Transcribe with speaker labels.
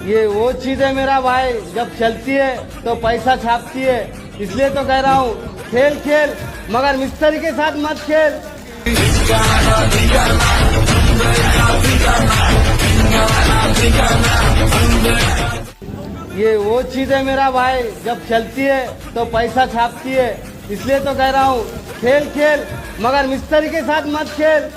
Speaker 1: ये वो चीज है मेरा भाई, जब चलती है तो पैसा छापती है। इसलिए तो कह रहा हूँ, खेल खेल मगर मिस्त्री के साथ मत खेल। ये वो चीज है मेरा भाई, जब चलती है तो पैसा छापती है। इसलिए तो कह रहा हूँ, खेल खेल मगर मिस्त्री के साथ मत खेल।